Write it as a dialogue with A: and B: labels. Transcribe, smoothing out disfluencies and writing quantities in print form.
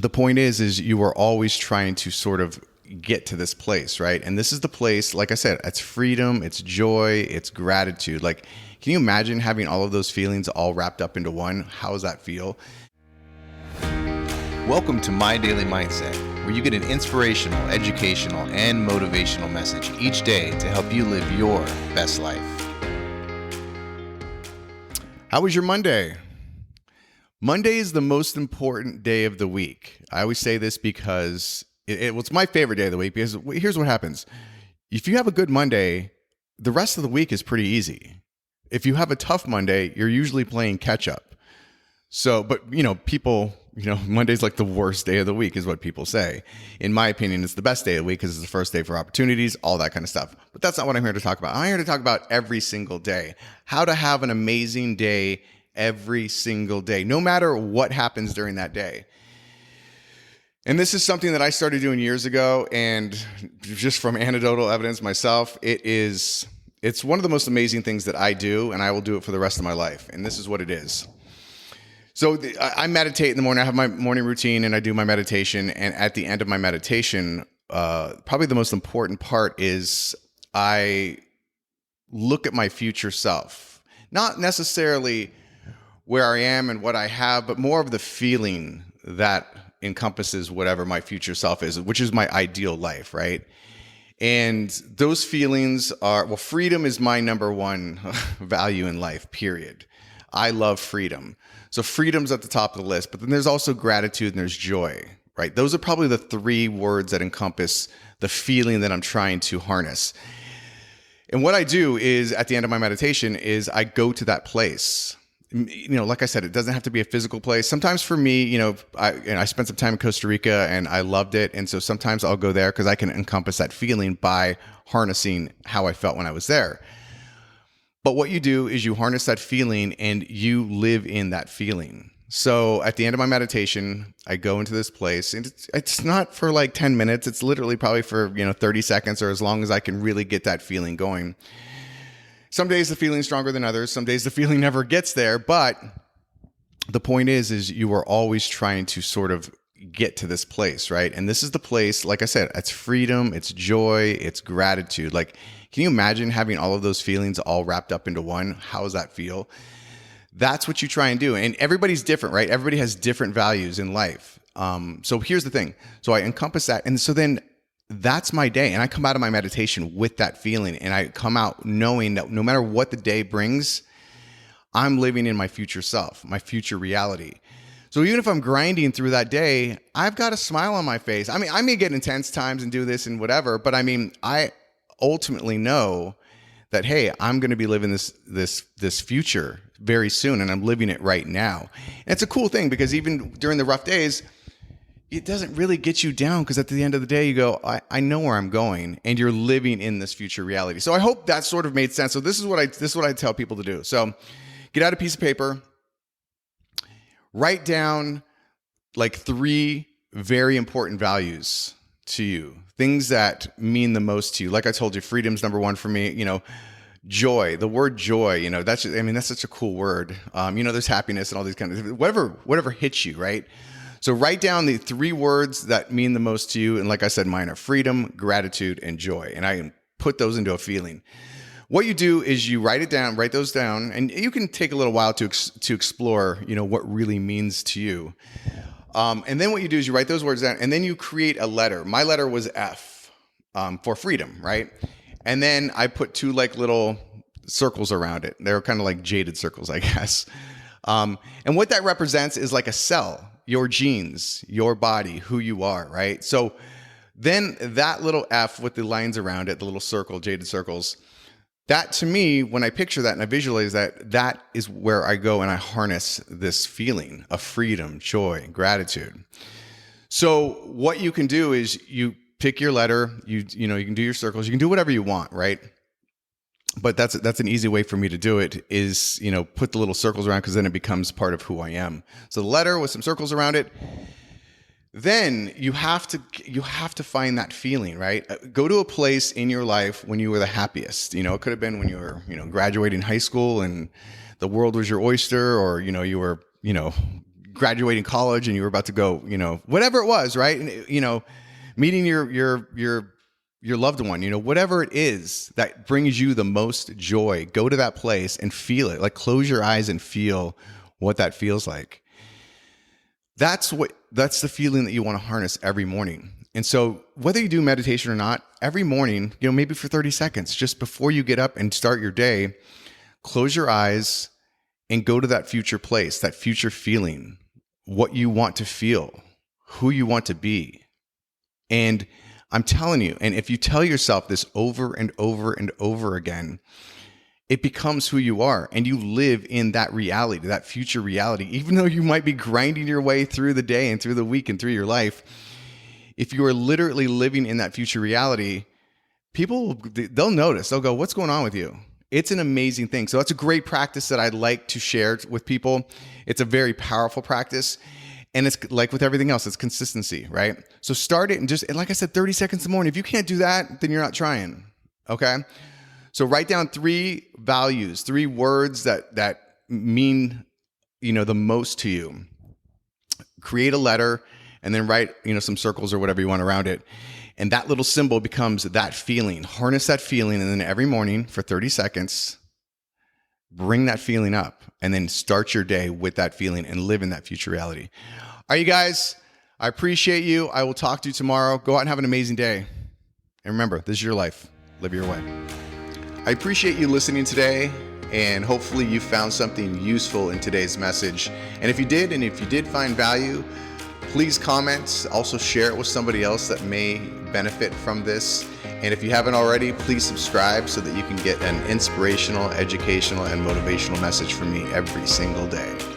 A: the point is you are always trying to sort of get to this place, right? And this is the place, like I said, it's freedom, it's joy, it's gratitude. Like, can you imagine having all of those feelings all wrapped up into one? How does that feel? Welcome to My Daily Mindset, where you get an inspirational, educational, and motivational message each day to help you live your best life. How was your Monday? Monday is the most important day of the week. I always say this because it's my favorite day of the week, because here's what happens. If you have a good Monday, the rest of the week is pretty easy. If you have a tough Monday, you're usually playing catch up. So, but Monday's like the worst day of the week is what people say. In my opinion, it's the best day of the week because it's the first day for opportunities, all that kind of stuff. But that's not what I'm here to talk about. I'm here to talk about every single day. How to have an amazing day every single day, no matter what happens during that day. And this is something that I started doing years ago, and just from anecdotal evidence myself, it's one of the most amazing things that I do, and I will do it for the rest of my life. And this is what it is. So I meditate in the morning. I have my morning routine and I do my meditation. And at the end of my meditation, probably the most important part is I look at my future self. Not necessarily where I am and what I have, but more of the feeling that encompasses whatever my future self is, which is my ideal life, right? And those feelings are, well, freedom is my number one value in life, period. I love freedom. So freedom's at the top of the list, but then there's also gratitude and there's joy, right? Those are probably the three words that encompass the feeling that I'm trying to harness. And what I do is at the end of my meditation is I go to that place. Like I said, it doesn't have to be a physical place. Sometimes for me, I spent some time in Costa Rica and I loved it. And so sometimes I'll go there because I can encompass that feeling by harnessing how I felt when I was there. But what you do is you harness that feeling and you live in that feeling. So at the end of my meditation, I go into this place, and it's not for like 10 minutes. It's literally probably for 30 seconds or as long as I can really get that feeling going. Some days the feeling's stronger than others. Some days the feeling never gets there. But the point is you are always trying to sort of get to this place, right? And this is the place, like I said, it's freedom, it's joy, it's gratitude. Like, can you imagine having all of those feelings all wrapped up into one? How does that feel? That's what you try and do. And everybody's different, right? Everybody has different values in life. So here's the thing. So I encompass that. And so then that's my day. And I come out of my meditation with that feeling. And I come out knowing that no matter what the day brings, I'm living in my future self, my future reality. So even if I'm grinding through that day, I've got a smile on my face. I mean, I may get intense times and do this and whatever, but I mean, I ultimately know that, hey, I'm going to be living this future very soon, and I'm living it right now. And it's a cool thing because even during the rough days, it doesn't really get you down because at the end of the day, you go, I know where I'm going, and you're living in this future reality. So I hope that sort of made sense. So this is what I tell people to do. So get out a piece of paper. Write down like 3 very important values to you, things that mean the most to you. Like I told you, freedom's number one for me. Joy, the word joy, that's such a cool word. There's happiness and all these kind of, whatever hits you, right? So write down the 3 words that mean the most to you. And like I said, mine are freedom, gratitude, and joy. And I put those into a feeling. What you do is you write those down, and you can take a little while to explore, what really means to you. And then what you do is you write those words down, and then you create a letter. My letter was F, for freedom, right? And then I put 2 like little circles around it. They're kind of like jaded circles, I guess. And what that represents is like a cell, your genes, your body, who you are, right? So then that little F with the lines around it, the little circle, jaded circles, that to me, when I picture that and I visualize that, that is where I go and I harness this feeling of freedom, joy, gratitude. So what you can do is you pick your letter, you can do your circles, you can do whatever you want, right? But that's an easy way for me to do it is, put the little circles around because then it becomes part of who I am. So the letter with some circles around it. Then you have to find that feeling, right? Go to a place in your life when you were the happiest. It could have been when you were, graduating high school and the world was your oyster, or, you were, graduating college and you were about to go, whatever it was, right? And, meeting your loved one, whatever it is that brings you the most joy, go to that place and feel it. Like close your eyes and feel what that feels like. That's the feeling that you want to harness every morning. And so whether you do meditation or not, every morning, maybe for 30 seconds, just before you get up and start your day, close your eyes and go to that future place, that future feeling, what you want to feel, who you want to be. And I'm telling you, and if you tell yourself this over and over and over again, it becomes who you are, and you live in that reality, that future reality. Even though you might be grinding your way through the day and through the week and through your life, if you are literally living in that future reality, they'll notice. They'll go, what's going on with you? It's an amazing thing. So that's a great practice that I'd like to share with people. It's a very powerful practice. And it's like with everything else, it's consistency, right? So start it and like I said, 30 seconds in the morning. If you can't do that, then you're not trying, okay? So write down 3 values, 3 words that mean, the most to you. Create a letter and then write, some circles or whatever you want around it. And that little symbol becomes that feeling. Harness that feeling, and then every morning for 30 seconds, bring that feeling up and then start your day with that feeling and live in that future reality. All right, you guys, I appreciate you. I will talk to you tomorrow. Go out and have an amazing day. And remember, this is your life. Live your way. I appreciate you listening today, and hopefully you found something useful in today's message. And if you did find value, please comment. Also share it with somebody else that may benefit from this. And if you haven't already, please subscribe so that you can get an inspirational, educational, and motivational message from me every single day.